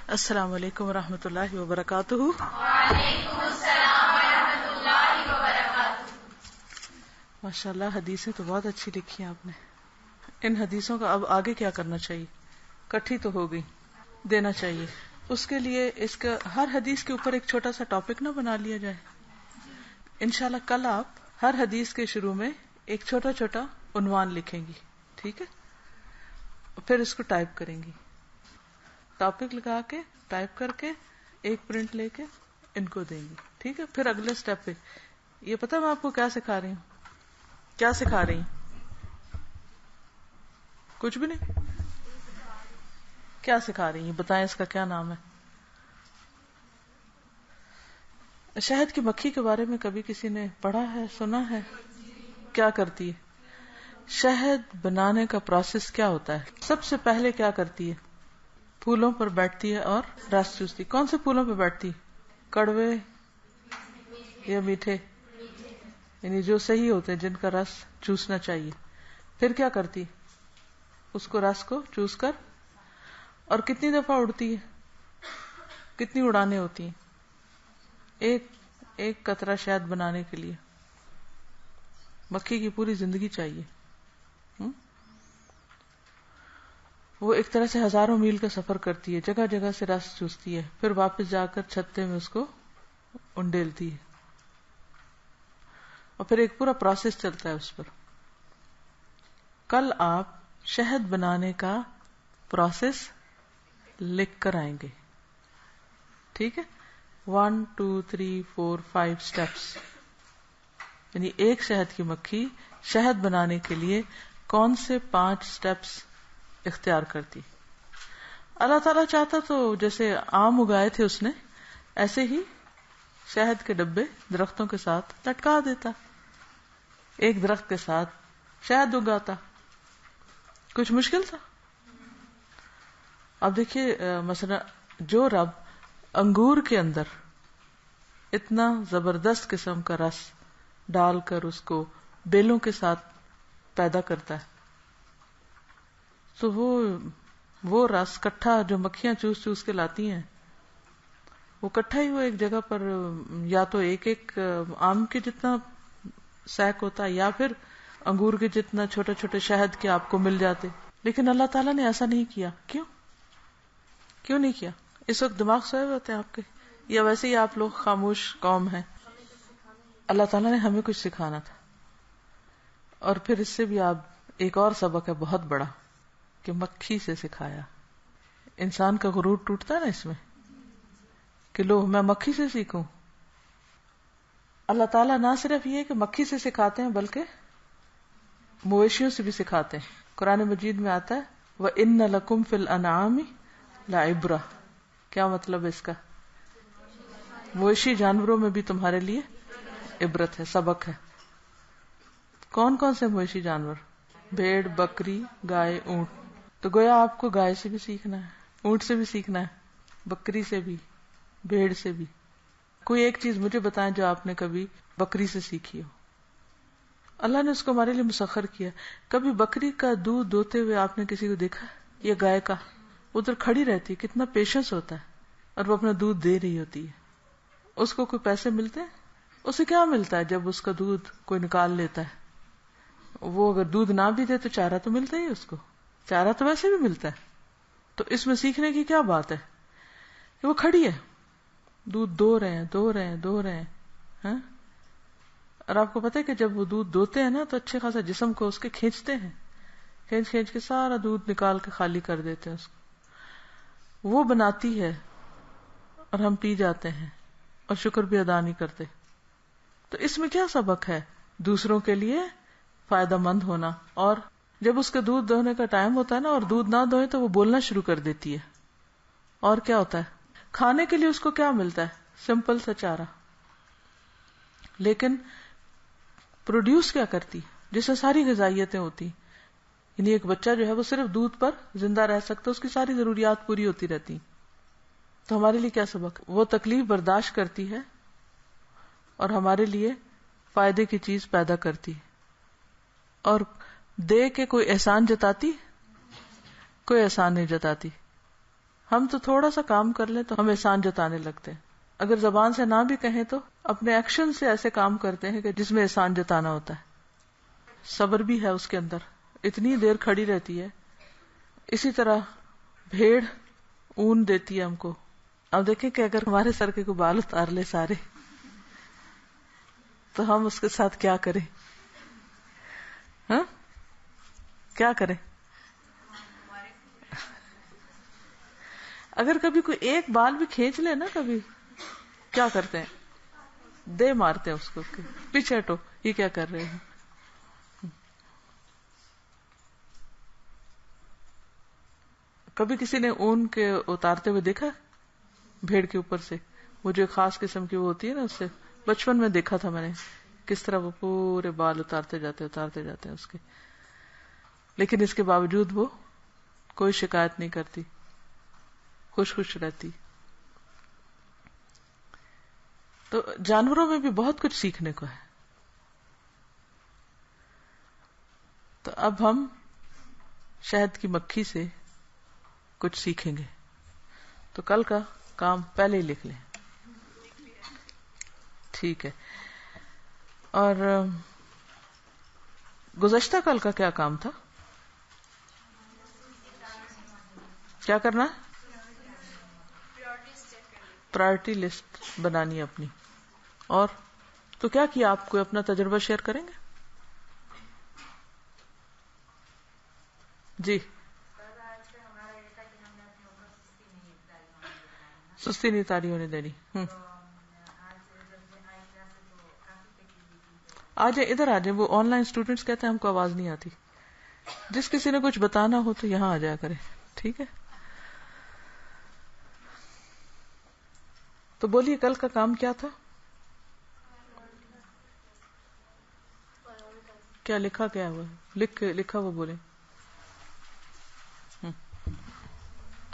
السلام علیکم ورحمۃ اللہ وبرکاتہ۔ وعلیکم السلام ورحمۃ اللہ وبرکاتہ۔ ماشاء اللہ، حدیثیں تو بہت اچھی لکھی ہیں آپ نے۔ ان حدیثوں کا اب آگے کیا کرنا چاہیے؟ کٹھی تو ہو گئی، دینا چاہیے۔ اس کے لیے اس کا ہر حدیث کے اوپر ایک چھوٹا سا ٹاپک نہ بنا لیا جائے۔ انشاءاللہ کل آپ ہر حدیث کے شروع میں ایک چھوٹا چھوٹا عنوان لکھیں گی، ٹھیک ہے؟ پھر اس کو ٹائپ کریں گی، ٹاپک لگا کے ٹائپ کر کے ایک پرنٹ لے کے ان کو دیں گی، ٹھیک ہے؟ پھر اگلے سٹیپ پہ یہ پتا میں آپ کو کیا سکھا رہی ہوں؟ کیا سکھا رہی ہوں؟ کچھ بھی نہیں؟ کیا سکھا رہی ہیں بتائیں، اس کا کیا نام ہے؟ شہد کی مکھی کے بارے میں کبھی کسی نے پڑھا ہے، سنا ہے؟ کیا کرتی ہے؟ شہد بنانے کا پروسیس کیا ہوتا ہے؟ سب سے پہلے کیا کرتی ہے؟ پھولوں پر بیٹھتی ہے اور رس چوستی۔ کون سے پھولوں پہ بیٹھتی؟ کڑوے یا میٹھے؟ یعنی جو صحیح ہوتے ہیں، جن کا رس چوسنا چاہیے۔ پھر کیا کرتی؟ اس کو رس کو چوس کر، اور کتنی دفعہ اڑتی ہے؟ کتنی اڑانے ہوتی ہیں ایک قطرہ شہد بنانے کے لیے؟ مکھی کی پوری زندگی چاہیے۔ وہ ایک طرح سے ہزاروں میل کا سفر کرتی ہے، جگہ جگہ سے رس چوستی ہے، پھر واپس جا کر چھتے میں اس کو انڈیلتی ہے، اور پھر ایک پورا پروسیس چلتا ہے اس پر۔ کل آپ شہد بنانے کا پروسیس لکھ کر آئیں گے، ٹھیک ہے؟ 1 2 3 4 5 اسٹیپس، یعنی ایک شہد کی مکھی شہد بنانے کے لیے کون سے 5 اسٹیپس اختیار کرتی۔ اللہ تعالیٰ چاہتا تو جیسے آم اگائے تھے اس نے، ایسے ہی شہد کے ڈبے درختوں کے ساتھ لٹکا دیتا، ایک درخت کے ساتھ شہد اگاتا۔ کچھ مشکل تھا؟ اب دیکھیے مثلا جو رب انگور کے اندر اتنا زبردست قسم کا رس ڈال کر اس کو بیلوں کے ساتھ پیدا کرتا ہے، تو وہ رس کٹھا جو مکھیاں چوس چوس کے لاتی ہیں، وہ کٹھا ہی وہ ایک جگہ پر یا تو ایک آم کے جتنا سیک ہوتا ہے، یا پھر انگور کے جتنا چھوٹے چھوٹے شہد کے آپ کو مل جاتے۔ لیکن اللہ تعالیٰ نے ایسا نہیں کیا۔ کیوں نہیں کیا؟ اس وقت دماغ سوئے ہوتے ہیں آپ کے، یا ویسے ہی آپ لوگ خاموش قوم ہیں؟ اللہ تعالیٰ نے ہمیں کچھ سکھانا تھا۔ اور پھر اس سے بھی آپ ایک اور سبق ہے بہت بڑا، کہ مکھی سے سکھایا۔ انسان کا غرور ٹوٹتا ہے نا اس میں، کہ لو میں مکھی سے سیکھوں۔ اللہ تعالیٰ نہ صرف یہ کہ مکھی سے سکھاتے ہیں، بلکہ مویشیوں سے بھی سکھاتے ہیں۔ قرآن مجید میں آتا ہے وَإِنَّ لَكُمْ فِي الْأَنْعَامِ لَعِبْرَةً۔ کیا مطلب ہے اس کا؟ مویشی جانوروں میں بھی تمہارے لیے عبرت ہے، سبق ہے۔ کون کون سے مویشی جانور؟ بھیڑ، بکری، گائے، اونٹ۔ تو گویا آپ کو گائے سے بھی سیکھنا ہے، اونٹ سے بھی سیکھنا ہے، بکری سے بھی، بھیڑ سے بھی۔ کوئی ایک چیز مجھے بتائیں جو آپ نے کبھی بکری سے سیکھی ہو۔ اللہ نے اس کو ہمارے لیے مسخر کیا۔ کبھی بکری کا دودھ دوتے ہوئے آپ نے کسی کو دیکھا؟ یا گائے کا؟ ادھر کھڑی رہتی ہے، کتنا پیشنس ہوتا ہے، اور وہ اپنا دودھ دے رہی ہوتی ہے۔ اس کو کوئی پیسے ملتے ہیں؟ اسے کیا ملتا ہے جب اس کا دودھ کوئی نکال لیتا ہے؟ وہ اگر دودھ نہ بھی دے تو چارہ تو ملتا ہی، اس کو چارہ تو ویسے بھی ملتا ہے۔ تو اس میں سیکھنے کی کیا بات ہے کہ وہ کھڑی ہے، دودھ دو رہے ہیں، ہاں؟ اور آپ کو پتا ہے کہ جب وہ دودھ دوتے ہیں نا تو اچھے خاصا جسم کو اس کے کھینچتے ہیں، کھینچ کے سارا دودھ نکال کے خالی کر دیتے ہیں اس کو۔ وہ بناتی ہے اور ہم پی جاتے ہیں اور شکر بھی ادا نہیں کرتے۔ تو اس میں کیا سبق ہے؟ دوسروں کے لیے فائدہ مند ہونا۔ اور جب اس کے دودھ دوہنے کا ٹائم ہوتا ہے نا اور دودھ نہ دوئے تو وہ بولنا شروع کر دیتی ہے۔ اور کیا ہوتا ہے؟ کھانے کے لیے اس کو کیا ملتا ہے؟ سمپل سا چارہ۔ لیکن پروڈیوس کیا کرتی؟ جس سے ساری غذائیتیں ہوتی، یعنی ایک بچہ جو ہے وہ صرف دودھ پر زندہ رہ سکتا، اس کی ساری ضروریات پوری ہوتی رہتی۔ تو ہمارے لیے کیا سبق؟ وہ تکلیف برداشت کرتی ہے اور ہمارے لیے فائدے کی چیز پیدا کرتی ہے، اور دے کے کوئی احسان جتاتی؟ کوئی احسان نہیں جتاتی۔ ہم تو تھوڑا سا کام کر لیں تو ہم احسان جتانے لگتے ہیں، اگر زبان سے نہ بھی کہیں تو اپنے ایکشن سے ایسے کام کرتے ہیں کہ جس میں احسان جتانا ہوتا ہے. صبر بھی ہے اس کے اندر، اتنی دیر کھڑی رہتی ہے. اسی طرح بھیڑ اون دیتی ہے ہم کو. اب دیکھیں کہ اگر ہمارے سر کے کو بال اتار لے سارے تو ہم اس کے ساتھ کیا کریں؟ ہاں کیا کریں؟ اگر کبھی کوئی ایک بال بھی کھینچ لے نا کبھی، کیا کرتے ہیں؟ دے مارتے ہیں اس کو کہ پیچھے ہٹو، یہ کیا کر رہے ہیں. کبھی کسی نے اون کے اتارتے ہوئے دیکھا بھیڑ کے اوپر سے؟ وہ جو خاص قسم کی وہ ہوتی ہے نا، اس سے بچپن میں دیکھا تھا میں نے کس طرح وہ پورے بال اتارتے جاتے ہیں اس کے. لیکن اس کے باوجود وہ کوئی شکایت نہیں کرتی، خوش رہتی. تو جانوروں میں بھی بہت کچھ سیکھنے کو ہے. تو اب ہم شہد کی مکھی سے کچھ سیکھیں گے. تو کل کا کام پہلے ہی لکھ لیں، ٹھیک ہے؟ اور گزشتہ کل کا کیا کام تھا؟ کیا کرنا ہے؟ پرائرٹی لسٹ بنانی ہے اپنی. اور تو کیا کیا؟ آپ کو اپنا تجربہ شیئر کریں گے؟ جی. سستی نہیں تاری ہونے دینی. آ جائیں ادھر، آ جائیں. وہ آن لائن اسٹوڈینٹس کہتے ہیں ہم کو آواز نہیں آتی. جس کسی نے کچھ بتانا ہو تو یہاں آ جایا کرے، ٹھیک ہے؟ تو بولیے کل کا کام کیا تھا؟ کیا لکھا کیا ہوا ہے؟ لکھا وہ بولے.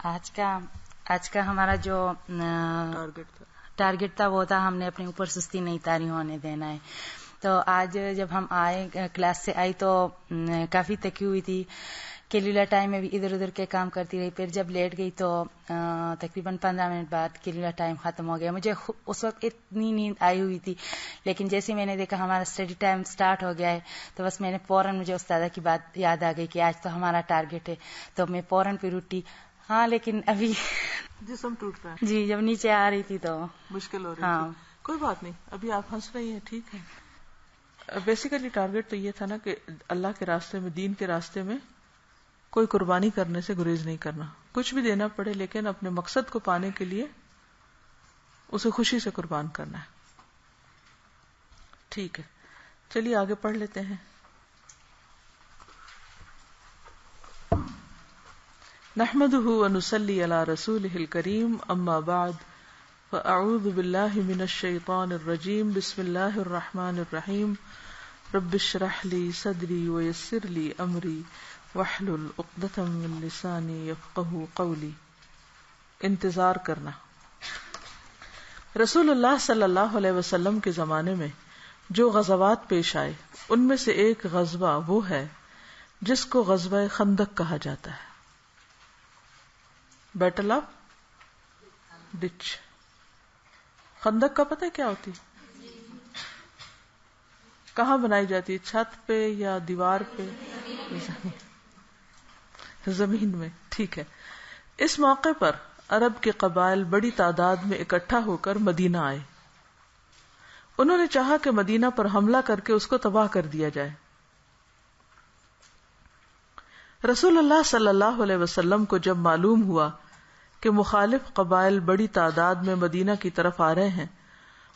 آج کا ہمارا جو ٹارگٹ تھا وہ تھا ہم نے اپنے اوپر سستی نہیں طاری ہونے دینا ہے. تو آج جب ہم آئے، کلاس سے آئی تو کافی تھکی ہوئی تھی. کیلولا ٹائم میں بھی ادھر ادھر کے کام کرتی رہی. پھر جب لیٹ گئی تو تقریباً 15 منٹ بعد کیلولا ٹائم ختم ہو گیا. مجھے اس وقت اتنی نیند آئی ہوئی تھی، لیکن جیسے میں نے دیکھا ہمارا اسٹڈی ٹائم سٹارٹ ہو گیا ہے تو بس میں نے فوراً، مجھے استاذہ کی بات یاد آ گئی کہ آج تو ہمارا ٹارگٹ ہے، تو میں فوراً پھر اٹھی. ہاں لیکن ابھی جسم ٹوٹ رہا ہے. جی جب نیچے آ رہی تھی تو مشکل ہو رہی ہاں. تھی. کوئی بات نہیں، ابھی آپ ہنس رہی ہیں، ٹھیک ہے. بیسیکلی ٹارگٹ تو یہ تھا نا کہ اللہ کے راستے میں، دین کے راستے میں کوئی قربانی کرنے سے گریز نہیں کرنا. کچھ بھی دینا پڑے لیکن اپنے مقصد کو پانے کے لیے اسے خوشی سے قربان کرنا ہے. ٹھیک ہے، چلیے آگے پڑھ لیتے ہیں. نحمده ونصلي على رسوله الكريم، اما بعد، فاعوذ بالله من الشيطان الرجيم. بسم الله الرحمن الرحيم. رب اشرح لي صدري ويسر لي امري واحلل عقدة من لساني يفقهوا قولي. انتظار کرنا. رسول اللہ صلی اللہ علیہ وسلم کے زمانے میں جو غزوات پیش آئے ان میں سے ایک غزوہ وہ ہے جس کو غزوہ خندق کہا جاتا ہے. Battle of Dutch. خندق کا پتہ کیا ہوتی؟ کہاں بنائی جاتی ہے؟ چھت پہ یا دیوار پہ؟ زمین میں. ٹھیک ہے. اس موقع پر عرب کے قبائل بڑی تعداد میں اکٹھا ہو کر مدینہ آئے. انہوں نے چاہا کہ مدینہ پر حملہ کر کے اس کو تباہ کر دیا جائے. رسول اللہ صلی اللہ علیہ وسلم کو جب معلوم ہوا کہ مخالف قبائل بڑی تعداد میں مدینہ کی طرف آ رہے ہیں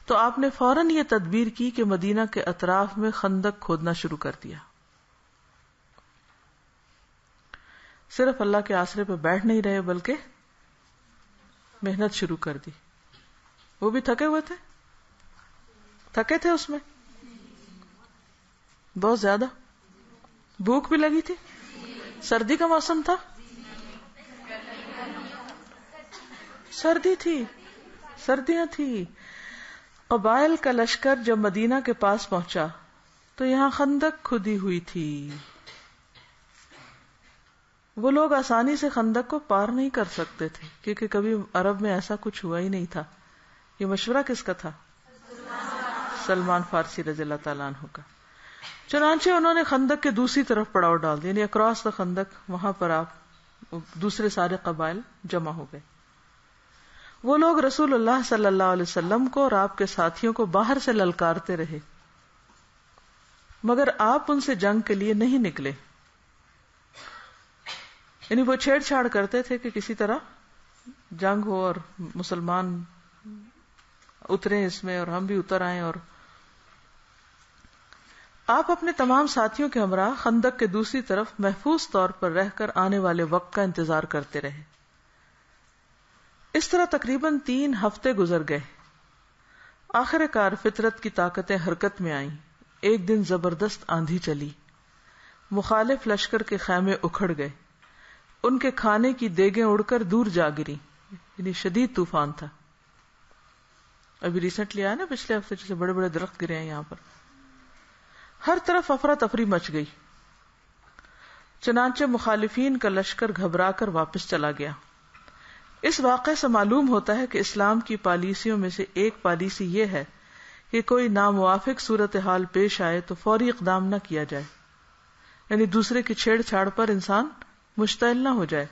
تو آپ نے فوراً یہ تدبیر کی کہ مدینہ کے اطراف میں خندق کھودنا شروع کر دیا. صرف اللہ کے آسرے پہ بیٹھ نہیں رہے بلکہ محنت شروع کر دی. وہ بھی تھکے ہوئے تھے، تھکے تھے اس میں بہت زیادہ. بھوک بھی لگی تھی. سردی کا موسم تھا، سردی تھی، سردیاں تھی. قبائل کا لشکر جب مدینہ کے پاس پہنچا تو یہاں خندق کھدی ہوئی تھی. وہ لوگ آسانی سے خندق کو پار نہیں کر سکتے تھے کیونکہ کبھی عرب میں ایسا کچھ ہوا ہی نہیں تھا. یہ مشورہ کس کا تھا؟ سلمان فارسی رضی اللہ تعالیٰ عنہ کا. چنانچہ انہوں نے خندق کے دوسری طرف پڑاؤ ڈال دیا، یعنی اکراس دا خندق. وہاں پر آپ دوسرے سارے قبائل جمع ہو گئے. وہ لوگ رسول اللہ صلی اللہ علیہ وسلم کو اور آپ کے ساتھیوں کو باہر سے للکارتے رہے، مگر آپ ان سے جنگ کے لیے نہیں نکلے. یعنی وہ چھیڑ چھاڑ کرتے تھے کہ کسی طرح جنگ ہو اور مسلمان اتریں اس میں اور ہم بھی اتر آئیں. اور آپ اپنے تمام ساتھیوں کے ہمراہ خندق کے دوسری طرف محفوظ طور پر رہ کر آنے والے وقت کا انتظار کرتے رہے. اس طرح تقریباً 3 ہفتے گزر گئے. آخر کار فطرت کی طاقتیں حرکت میں آئیں. ایک دن زبردست آندھی چلی، مخالف لشکر کے خیمے اکھڑ گئے، ان کے کھانے کی دیگیں اڑ کر دور جا گری. یعنی شدید طوفان تھا. ابھی ریسنٹلی آیا نا پچھلے ہفتے، جیسے بڑے بڑے درخت گرے ہیں یہاں پر. ہر طرف افراتفری مچ گئی. چنانچہ مخالفین کا لشکر گھبرا کر واپس چلا گیا. اس واقعے سے معلوم ہوتا ہے کہ اسلام کی پالیسیوں میں سے ایک پالیسی یہ ہے کہ کوئی ناموافق صورتحال پیش آئے تو فوری اقدام نہ کیا جائے، یعنی دوسرے کی چھیڑ چھاڑ پر انسان مشتعل نہ ہو جائے،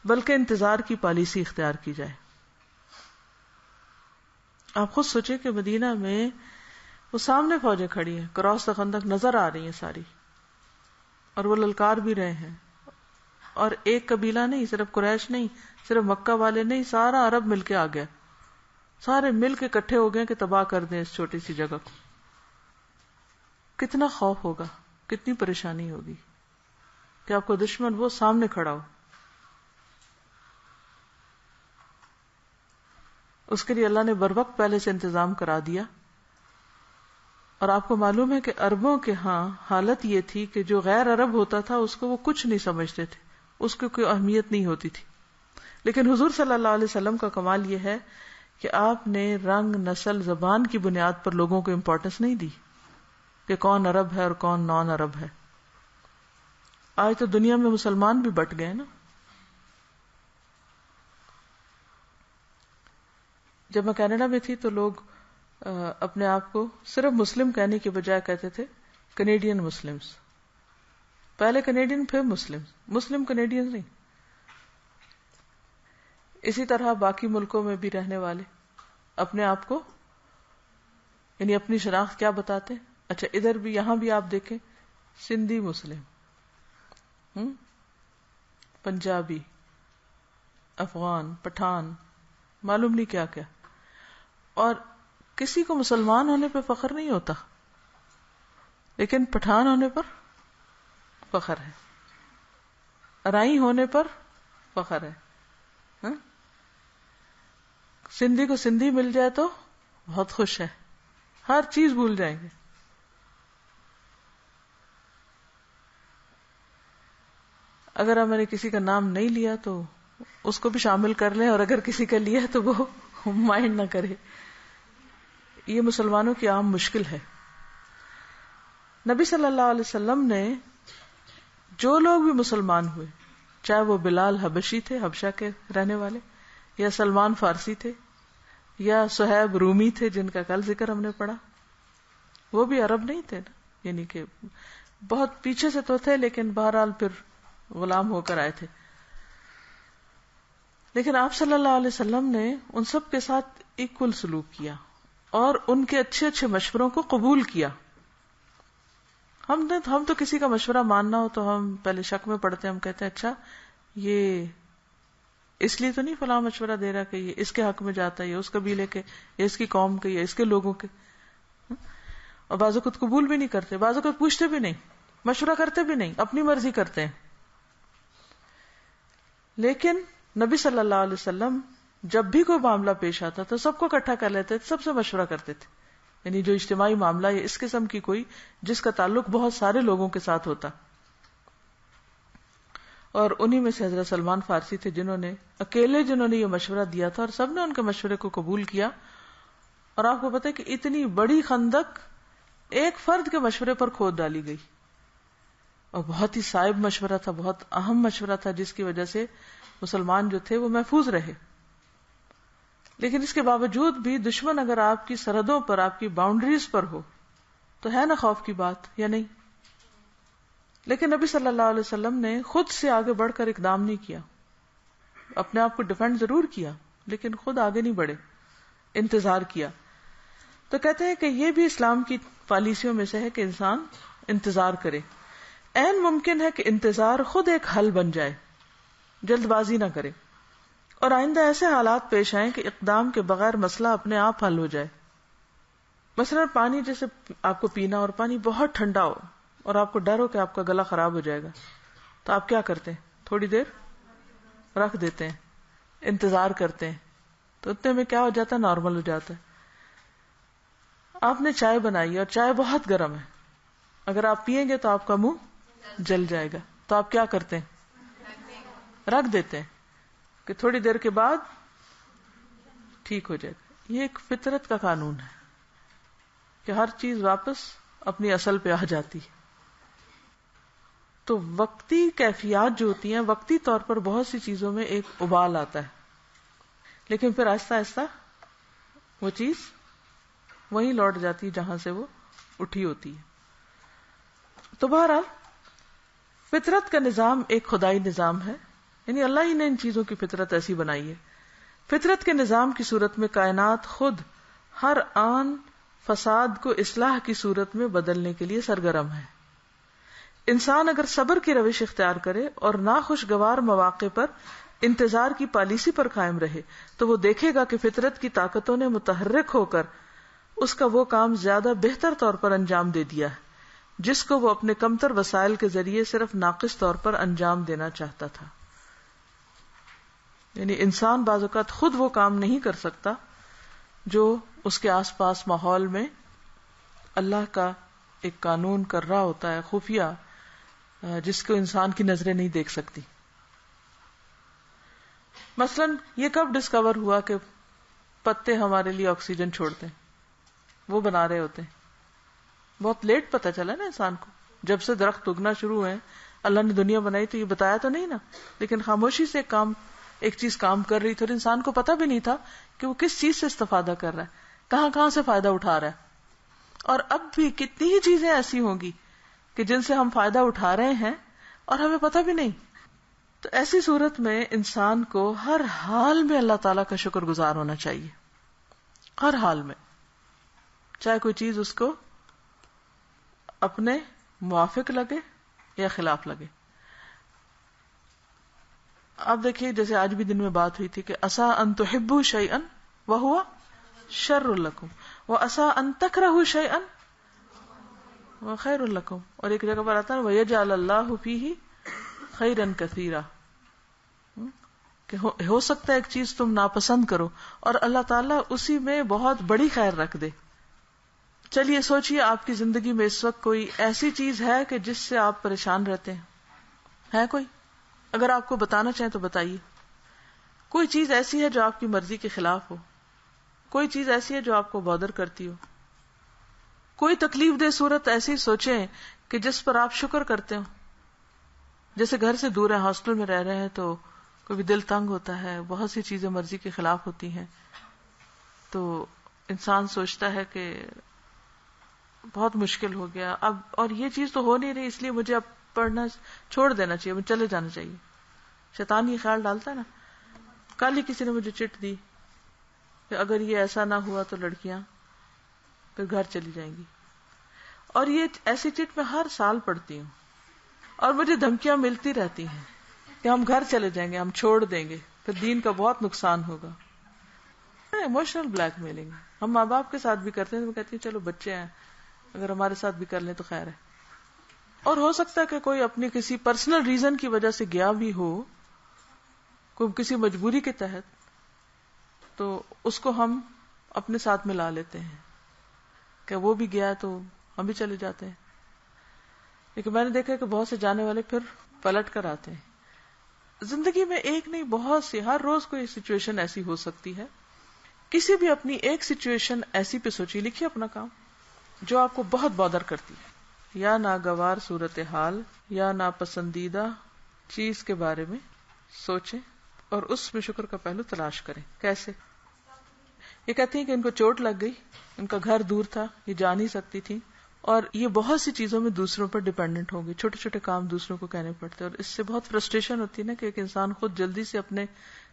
بلکہ انتظار کی پالیسی اختیار کی جائے. آپ خود سوچیں کہ مدینہ میں وہ سامنے فوجیں کھڑی ہیں، کراس خندق نظر آ رہی ہیں ساری، اور وہ للکار بھی رہے ہیں. اور ایک قبیلہ نہیں، صرف قریش نہیں، صرف مکہ والے نہیں، سارا عرب مل کے آ گیا. سارے مل کے اکٹھے ہو گئے کہ تباہ کر دیں اس چھوٹی سی جگہ کو. کتنا خوف ہوگا، کتنی پریشانی ہوگی کہ آپ کو دشمن وہ سامنے کھڑا ہو. اس کے لیے اللہ نے بروقت پہلے سے انتظام کرا دیا. اور آپ کو معلوم ہے کہ عربوں کے ہاں حالت یہ تھی کہ جو غیر عرب ہوتا تھا اس کو وہ کچھ نہیں سمجھتے تھے، اس کو کوئی اہمیت نہیں ہوتی تھی. لیکن حضور صلی اللہ علیہ وسلم کا کمال یہ ہے کہ آپ نے رنگ، نسل، زبان کی بنیاد پر لوگوں کو امپورٹنس نہیں دی کہ کون عرب ہے اور کون نان عرب ہے. آج تو دنیا میں مسلمان بھی بٹ گئے نا. جب میں کینیڈا میں تھی تو لوگ اپنے آپ کو صرف مسلم کہنے کی بجائے کہتے تھے کینیڈین مسلمز. پہلے کینیڈین پھر مسلم کینیڈین نہیں. اسی طرح باقی ملکوں میں بھی رہنے والے اپنے آپ کو یعنی اپنی شناخت کیا بتاتے ہیں؟ اچھا ادھر بھی، یہاں بھی آپ دیکھیں سندھی مسلم، پنجابی، افغان، پٹھان، معلوم نہیں کیا کیا. اور کسی کو مسلمان ہونے پہ فخر نہیں ہوتا، لیکن پٹھان ہونے پر فخر ہے، ارائی ہونے پر فخر ہے. سندھی کو سندھی مل جائے تو بہت خوش ہے، ہر چیز بھول جائیں گے. اگر میں نے کسی کا نام نہیں لیا تو اس کو بھی شامل کر لیں، اور اگر کسی کا لیا تو وہ مائنڈ نہ کرے. یہ مسلمانوں کی عام مشکل ہے. نبی صلی اللہ علیہ وسلم نے جو لوگ بھی مسلمان ہوئے، چاہے وہ بلال حبشی تھے، حبشہ کے رہنے والے، یا سلمان فارسی تھے، یا صہیب رومی تھے جن کا کل ذکر ہم نے پڑھا، وہ بھی عرب نہیں تھے نا، یعنی کہ بہت پیچھے سے تو تھے لیکن بہرحال پھر غلام ہو کر آئے تھے. لیکن آپ صلی اللہ علیہ وسلم نے ان سب کے ساتھ ایکول سلوک کیا اور ان کے اچھے اچھے مشوروں کو قبول کیا. ہم تو کسی کا مشورہ ماننا ہو تو ہم پہلے شک میں پڑتے ہیں، ہم کہتے ہیں اچھا یہ اس لیے تو نہیں فلاں مشورہ دے رہا کہ یہ اس کے حق میں جاتا ہے، یا اس قبیلے کے، یا اس کی قوم کے، یا اس کے لوگوں کے. اور بعض اوقات قبول بھی نہیں کرتے، بعض اوقات پوچھتے بھی نہیں، مشورہ کرتے بھی نہیں، اپنی مرضی کرتے ہیں. لیکن نبی صلی اللہ علیہ وسلم جب بھی کوئی معاملہ پیش آتا تو سب کو اکٹھا کر لیتے تھے، سب سے مشورہ کرتے تھے. یعنی جو اجتماعی معاملہ یا اس قسم کی کوئی جس کا تعلق بہت سارے لوگوں کے ساتھ ہوتا. اور انہی میں سے حضرت سلمان فارسی تھے جنہوں نے یہ مشورہ دیا تھا، اور سب نے ان کے مشورے کو قبول کیا. اور آپ کو پتہ ہے کہ اتنی بڑی خندق ایک فرد کے مشورے پر کھود ڈالی گئی. اور بہت ہی صائب مشورہ تھا، بہت اہم مشورہ تھا، جس کی وجہ سے مسلمان جو تھے وہ محفوظ رہے. لیکن اس کے باوجود بھی دشمن اگر آپ کی سرحدوں پر، آپ کی باؤنڈریز پر ہو تو ہے نا خوف کی بات، یا نہیں؟ لیکن نبی صلی اللہ علیہ وسلم نے خود سے آگے بڑھ کر اقدام نہیں کیا. اپنے آپ کو ڈیفینڈ ضرور کیا لیکن خود آگے نہیں بڑھے، انتظار کیا. تو کہتے ہیں کہ یہ بھی اسلام کی پالیسیوں میں سے ہے کہ انسان انتظار کرے. عین ممکن ہے کہ انتظار خود ایک حل بن جائے، جلد بازی نہ کرے، اور آئندہ ایسے حالات پیش آئیں کہ اقدام کے بغیر مسئلہ اپنے آپ حل ہو جائے. مثلا پانی جیسے آپ کو پینا اور پانی بہت ٹھنڈا ہو اور آپ کو ڈر ہو کہ آپ کا گلا خراب ہو جائے گا، تو آپ کیا کرتے ہیں؟ تھوڑی دیر رکھ دیتے ہیں، انتظار کرتے ہیں، تو اتنے میں کیا ہو جاتا ہے؟ نارمل ہو جاتا ہے. آپ نے چائے بنائی اور چائے بہت گرم ہے، اگر آپ پیئیں گے تو آپ کا منہ جل جائے گا، تو آپ کیا کرتے ہیں؟ رکھ دیتے ہیں کہ تھوڑی دیر کے بعد ٹھیک ہو جائے گا. یہ ایک فطرت کا قانون ہے کہ ہر چیز واپس اپنی اصل پہ آ جاتی ہے. تو وقتی کیفیات جو ہوتی ہیں، وقتی طور پر بہت سی چیزوں میں ایک ابال آتا ہے، لیکن پھر آہستہ آہستہ وہ چیز وہیں لوٹ جاتی ہے جہاں سے وہ اٹھی ہوتی ہے. تو بہرحال فطرت کا نظام ایک خدائی نظام ہے، یعنی اللہ ہی نے ان چیزوں کی فطرت ایسی بنائی ہے. فطرت کے نظام کی صورت میں کائنات خود ہر آن فساد کو اصلاح کی صورت میں بدلنے کے لیے سرگرم ہے. انسان اگر صبر کی روش اختیار کرے اور ناخوشگوار مواقع پر انتظار کی پالیسی پر قائم رہے تو وہ دیکھے گا کہ فطرت کی طاقتوں نے متحرک ہو کر اس کا وہ کام زیادہ بہتر طور پر انجام دے دیا ہے جس کو وہ اپنے کمتر وسائل کے ذریعے صرف ناقص طور پر انجام دینا چاہتا تھا. یعنی انسان بعض اوقات خود وہ کام نہیں کر سکتا جو اس کے آس پاس ماحول میں اللہ کا ایک قانون کر رہا ہوتا ہے، خفیہ، جس کو انسان کی نظریں نہیں دیکھ سکتی. مثلا یہ کب ڈسکور ہوا کہ پتے ہمارے لیے آکسیجن چھوڑتے ہیں؟ وہ بنا رہے ہوتے ہیں. بہت لیٹ پتہ چلا نا انسان کو، جب سے درخت اگنا شروع ہوئے اللہ نے دنیا بنائی تو یہ بتایا تو نہیں نا، لیکن خاموشی سے ایک چیز کام کر رہی تھی اور انسان کو پتہ بھی نہیں تھا کہ وہ کس چیز سے استفادہ کر رہا ہے، کہاں سے فائدہ اٹھا رہا ہے. اور اب بھی کتنی ہی چیزیں ایسی ہوں گی کہ جن سے ہم فائدہ اٹھا رہے ہیں اور ہمیں پتہ بھی نہیں. تو ایسی صورت میں انسان کو ہر حال میں اللہ تعالیٰ کا شکر گزار ہونا چاہیے، ہر حال میں، چاہے کوئی چیز اس کو اپنے موافق لگے یا خلاف لگے. آپ دیکھیے جیسے آج بھی دن میں بات ہوئی تھی کہ عسیٰ ان تحبوا شیئا وہو شر لکم وعسیٰ ان تکرہوا شیئا وہو خیر لکم، اور ایک جگہ پر آتا ہے ویجعل اللہ فیہ خیرا کثیرا، کہ ہو سکتا ہے ایک چیز تم ناپسند کرو اور اللہ تعالیٰ اسی میں بہت بڑی خیر رکھ دے. چلیے سوچئے آپ کی زندگی میں اس وقت کوئی ایسی چیز ہے کہ جس سے آپ پریشان رہتے ہیں؟ ہے کوئی؟ اگر آپ کو بتانا چاہیں تو بتائیے. کوئی چیز ایسی ہے جو آپ کی مرضی کے خلاف ہو؟ کوئی چیز ایسی ہے جو آپ کو بادر کرتی ہو؟ کوئی تکلیف دہ صورت ایسی سوچیں کہ جس پر آپ شکر کرتے ہو؟ جیسے گھر سے دور ہیں، ہاسٹل میں رہ رہے ہیں تو کبھی دل تنگ ہوتا ہے، بہت سی چیزیں مرضی کے خلاف ہوتی ہیں، تو انسان سوچتا ہے کہ بہت مشکل ہو گیا اب، اور یہ چیز تو ہو نہیں رہی، اس لیے مجھے اب پڑھنا چھوڑ دینا چاہیے، مجھے چلے جانا چاہیے. شیطان یہ خیال ڈالتا ہے نا. کل ہی کسی نے مجھے چٹ دی کہ اگر یہ ایسا نہ ہوا تو لڑکیاں پھر گھر چلی جائیں گی، اور یہ ایسی چٹ میں ہر سال پڑھتی ہوں اور مجھے دھمکیاں ملتی رہتی ہیں کہ ہم گھر چلے جائیں گے، ہم چھوڑ دیں گے، پھر دین کا بہت نقصان ہوگا. ایموشنل بلیک میلنگ ہم ماں باپ کے ساتھ بھی کرتے ہیں. تو میں کہتی ہوں چلو بچے ہیں، اگر ہمارے ساتھ بھی کر لیں تو خیر ہے. اور ہو سکتا ہے کہ کوئی اپنی کسی پرسنل ریزن کی وجہ سے گیا بھی ہو، کوئی کسی مجبوری کے تحت، تو اس کو ہم اپنے ساتھ ملا لیتے ہیں کہ وہ بھی گیا تو ہم بھی چلے جاتے ہیں. لیکن میں نے دیکھا کہ بہت سے جانے والے پھر پلٹ کر آتے ہیں. زندگی میں ایک نہیں بہت سی، ہر روز کوئی سچویشن ایسی ہو سکتی ہے. کسی بھی اپنی ایک سچویشن ایسی پہ سوچی، لکھیے اپنا کام جو آپ کو بہت بادر کرتی ہے، یا ناگوار صورتحال یا ناپسندیدہ چیز کے بارے میں سوچیں اور اس میں شکر کا پہلو تلاش کریں. کیسے؟ یہ کہتی ہیں کہ ان کو چوٹ لگ گئی، ان کا گھر دور تھا، یہ جا نہیں سکتی تھی، اور یہ بہت سی چیزوں میں دوسروں پر ڈیپینڈنٹ ہو گئی، چھوٹے چھوٹے کام دوسروں کو کہنے پڑتے، اور اس سے بہت فرسٹریشن ہوتی ہے نا کہ ایک انسان خود جلدی سے اپنے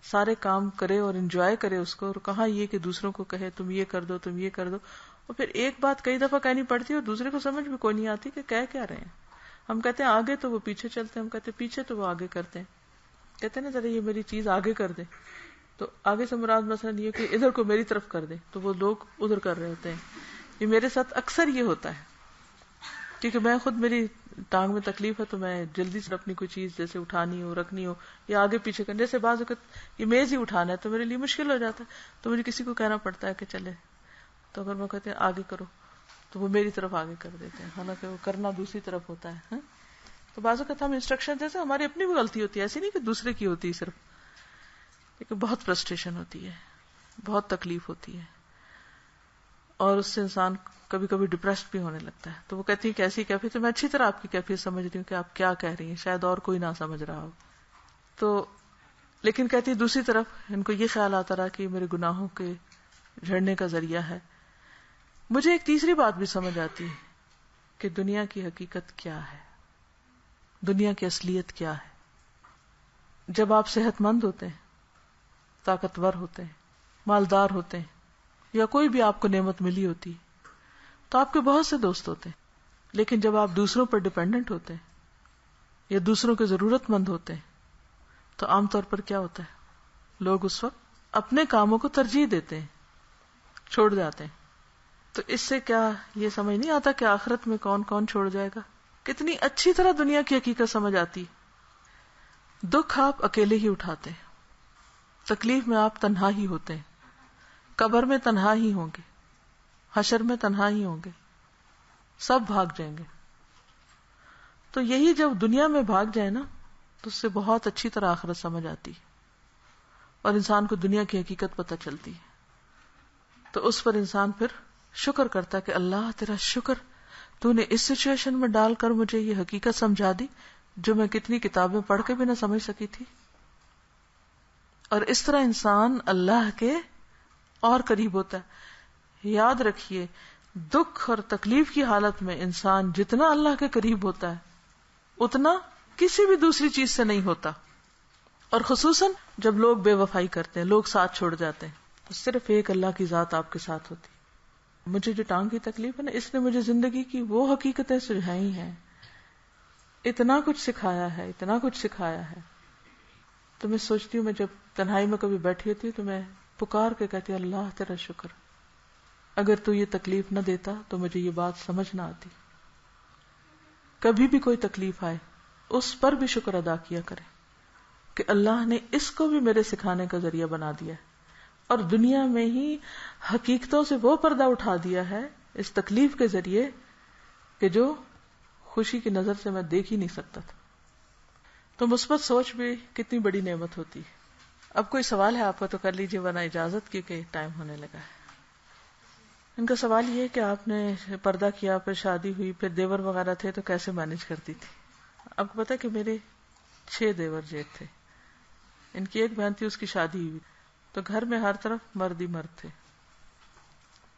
سارے کام کرے اور انجوائے کرے اس کو، اور کہاں یہ کہ دوسروں کو کہے تم یہ کر دو تم یہ کر دو، اور پھر ایک بات کئی دفعہ کہنی پڑتی ہے اور دوسرے کو سمجھ بھی کوئی نہیں آتی کہ کہہ کیا رہے ہیں. ہم کہتے ہیں آگے تو وہ پیچھے چلتے ہیں، ہم کہتے ہیں پیچھے تو وہ آگے کرتے ہیں. کہتے ہیں نا ذرا یہ میری چیز آگے کر دے، تو آگے سے مراد مثلا یہ کہ ادھر کو میری طرف کر دے، تو وہ لوگ ادھر کر رہے ہوتے ہیں. یہ میرے ساتھ اکثر یہ ہوتا ہے، کیونکہ میں خود میری ٹانگ میں تکلیف ہے تو میں جلدی سے اپنی کوئی چیز جیسے اٹھانی ہو رکھنی ہو یا آگے پیچھے کرنے، جیسے بعض اوقات یہ میز ہی اٹھانا ہے تو میرے لیے مشکل ہو جاتا ہے، تو مجھے کسی کو کہنا پڑتا ہے کہ چلے، تو اگر میں کہتے ہیں آگے کرو تو وہ میری طرف آگے کر دیتے ہیں، حالانکہ وہ کرنا دوسری طرف ہوتا ہے. تو بعض اوقات ہم انسٹرکشن جیسے ہماری اپنی بھی غلطی ہوتی ہے، ایسی نہیں کہ دوسرے کی ہوتی ہے صرف، لیکن بہت فرسٹریشن ہوتی ہے، بہت تکلیف ہوتی ہے، اور اس سے انسان کبھی کبھی ڈپریسڈ بھی ہونے لگتا ہے. تو وہ کہتی ہے کہ ایسی کیفیت، تو میں اچھی طرح آپ کی کیفیت سمجھ رہی ہوں کہ آپ کیا کہہ رہی ہیں، شاید اور کوئی نہ سمجھ رہا ہو. تو لیکن کہتی ہے دوسری طرف ان کو یہ خیال آتا رہا کہ میرے گناہوں کے جھڑنے کا ذریعہ ہے. مجھے ایک تیسری بات بھی سمجھ آتی ہے کہ دنیا کی حقیقت کیا ہے، دنیا کی اصلیت کیا ہے. جب آپ صحت مند ہوتے ہیں، طاقتور ہوتے ہیں، مالدار ہوتے ہیں، یا کوئی بھی آپ کو نعمت ملی ہوتی تو آپ کے بہت سے دوست ہوتے ہیں. لیکن جب آپ دوسروں پر ڈیپینڈنٹ ہوتے ہیں یا دوسروں کے ضرورت مند ہوتے ہیں تو عام طور پر کیا ہوتا ہے، لوگ اس وقت اپنے کاموں کو ترجیح دیتے ہیں، چھوڑ جاتے ہیں. تو اس سے کیا یہ سمجھ نہیں آتا کہ آخرت میں کون کون چھوڑ جائے گا. کتنی اچھی طرح دنیا کی حقیقت سمجھ آتی. دکھ آپ اکیلے ہی اٹھاتے ہیں، تکلیف میں آپ تنہا ہی ہوتے ہیں، قبر میں تنہا ہی ہوں گے، حشر میں تنہا ہی ہوں گے، سب بھاگ جائیں گے. تو یہی جب دنیا میں بھاگ جائے نا تو اس سے بہت اچھی طرح آخرت سمجھ آتی اور انسان کو دنیا کی حقیقت پتہ چلتی ہے. تو اس پر انسان پھر شکر کرتا ہے کہ اللہ تیرا شکر، تو نے اس سچویشن میں ڈال کر مجھے یہ حقیقت سمجھا دی جو میں کتنی کتابیں پڑھ کے بھی نہ سمجھ سکی تھی. اور اس طرح انسان اللہ کے اور قریب ہوتا ہے. یاد رکھیے دکھ اور تکلیف کی حالت میں انسان جتنا اللہ کے قریب ہوتا ہے اتنا کسی بھی دوسری چیز سے نہیں ہوتا. اور خصوصاً جب لوگ بے وفائی کرتے ہیں، لوگ ساتھ چھوڑ جاتے ہیں، تو صرف ایک اللہ کی ذات آپ کے ساتھ ہوتی. مجھے جو ٹانگ کی تکلیف ہے نا، اس نے مجھے زندگی کی وہ حقیقتیں سمجھائی ہیں، اتنا کچھ سکھایا ہے، اتنا کچھ سکھایا ہے. تو میں سوچتی ہوں، میں جب تنہائی میں کبھی بیٹھی ہوتی ہوں تو میں پکار کے کہتی ہوں اللہ تیرا شکر، اگر تو یہ تکلیف نہ دیتا تو مجھے یہ بات سمجھ نہ آتی. کبھی بھی کوئی تکلیف آئے اس پر بھی شکر ادا کیا کرے کہ اللہ نے اس کو بھی میرے سکھانے کا ذریعہ بنا دیا ہے، اور دنیا میں ہی حقیقتوں سے وہ پردہ اٹھا دیا ہے اس تکلیف کے ذریعے کہ جو خوشی کی نظر سے میں دیکھ ہی نہیں سکتا تھا. تو مثبت سوچ بھی کتنی بڑی نعمت ہوتی ہے. اب کوئی سوال ہے آپ کا تو کر لیجیے، ورنہ اجازت، کیونکہ ٹائم ہونے لگا ہے. ان کا سوال یہ ہے کہ آپ نے پردہ کیا، پھر شادی ہوئی، پھر دیور وغیرہ تھے تو کیسے مینج کرتی تھی؟ آپ کو پتا کہ میرے 6 دیور جیٹ تھے. ان کی ایک بہن تھی، اس کی شادی ہوئی، تو گھر میں ہر طرف مرد ہی مرد تھے.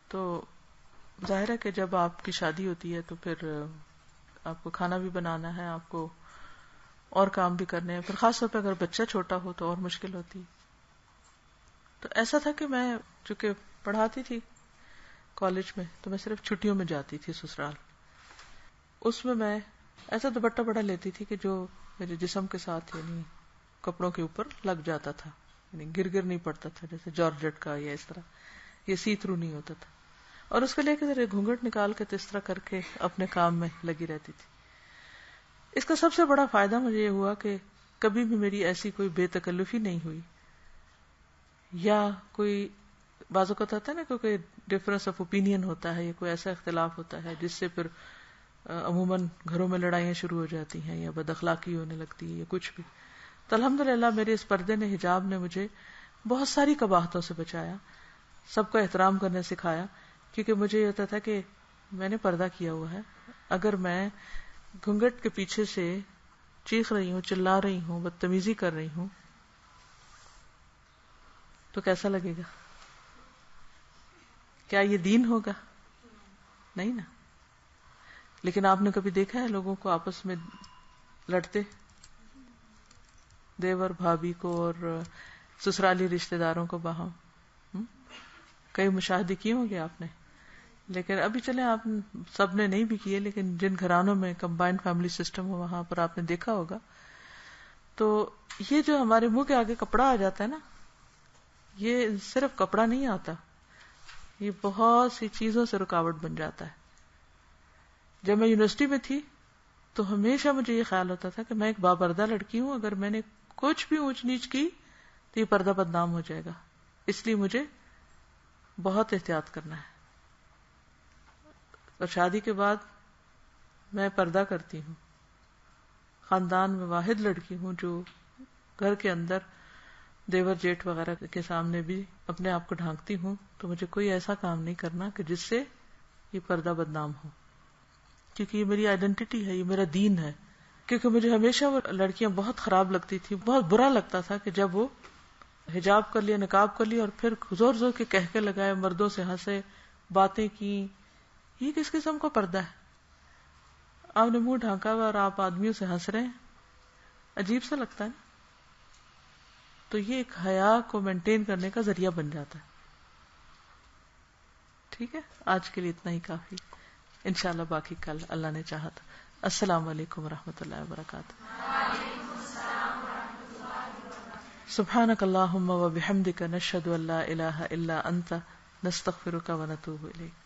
تو ظاہر ہے کہ جب آپ کی شادی ہوتی ہے تو پھر آپ کو کھانا بھی بنانا ہے، آپ کو اور کام بھی کرنے ہیں، پھر خاص طور پہ اگر بچہ چھوٹا ہو تو اور مشکل ہوتی. تو ایسا تھا کہ میں چونکہ پڑھاتی تھی کالج میں تو میں صرف چھٹیوں میں جاتی تھی سسرال. اس میں ایسا دوپٹہ بڑا لیتی تھی کہ جو میرے جسم کے ساتھ یعنی کپڑوں کے اوپر لگ جاتا تھا، یعنی گر نہیں پڑتا تھا، جیسے جارجٹ کا یا اس طرح، یہ سی تھرو نہیں ہوتا تھا. اور اس کو لے کے ذرا گھونگھٹ نکال کے تو اس طرح کر کے اپنے کام میں لگی رہتی تھی. اس کا سب سے بڑا فائدہ مجھے یہ ہوا کہ کبھی بھی میری ایسی کوئی بے تکلفی نہیں ہوئی، یا کوئی بعض اوقات ہوتا ہے نا کوئی ڈفرنس آف اوپینین ہوتا ہے یا کوئی ایسا اختلاف ہوتا ہے جس سے پھر عموماً گھروں میں لڑائیاں شروع ہو جاتی ہیں یا بد اخلاقی ہونے لگتی ہے یا کچھ بھی. تو الحمدللہ میرے اس پردے نے، حجاب نے مجھے بہت ساری قباحتوں سے بچایا، سب کو احترام کرنے سکھایا. کیونکہ مجھے یہ ہوتا تھا کہ میں نے پردہ کیا ہوا ہے اگر میں گھونگھٹ کے پیچھے سے چیخ رہی ہوں، چلا رہی ہوں، بدتمیزی کر رہی ہوں، تو کیسا لگے گا؟ کیا یہ دین ہوگا؟ نہیں نا. لیکن آپ نے کبھی دیکھا ہے لوگوں کو آپس میں لڑتے، دیور بھابھی کو اور سسرالی رشتہ داروں کو باہم؟ کئی مشاہدے کیے ہوں گے آپ نے. لیکن ابھی چلے آپ سب نے نہیں بھی کیے، لیکن جن گھرانوں میں کمبائنڈ فیملی سسٹم ہو وہاں پر آپ نے دیکھا ہوگا. تو یہ جو ہمارے منہ کے آگے کپڑا آ جاتا ہے نا، یہ صرف کپڑا نہیں آتا، یہ بہت سی چیزوں سے رکاوٹ بن جاتا ہے. جب میں یونیورسٹی میں تھی تو ہمیشہ مجھے یہ خیال ہوتا تھا کہ میں ایک بابردہ لڑکی ہوں، اگر میں نے کچھ بھی اونچ نیچ کی تو یہ پردہ بدنام ہو جائے گا، اس لیے مجھے بہت احتیاط کرنا ہے. اور شادی کے بعد میں پردہ کرتی ہوں، خاندان میں واحد لڑکی ہوں جو گھر کے اندر دیور جیٹھ وغیرہ کے سامنے بھی اپنے آپ کو ڈھانکتی ہوں. تو مجھے کوئی ایسا کام نہیں کرنا کہ جس سے یہ پردہ بدنام ہو، کیونکہ یہ میری آئیڈینٹی ہے، یہ میرا دین ہے. کیونکہ مجھے ہمیشہ وہ لڑکیاں بہت خراب لگتی تھی، بہت برا لگتا تھا کہ جب وہ حجاب کر لیا، نقاب کر لیا اور پھر زور زور کے کہکے لگائے، مردوں سے ہنسے، باتیں کی. یہ کس قسم کا پردہ ہے؟ آپ نے منہ ڈھانکا ہوا اور آپ آدمیوں سے ہنس رہے ہیں، عجیب سا لگتا ہے نا. تو یہ ایک حیا کو مینٹین کرنے کا ذریعہ بن جاتا ہے. ٹھیک ہے، آج کے لیے اتنا ہی کافی. انشاءاللہ باقی کل اللہ نے چاہا تو. السلام علیکم ورحمۃ اللہ وبرکاتہ. سبحانک اللہم وبحمدک، نشہد ان لا الہ الا انت، نستغفرک ونتوب الیک.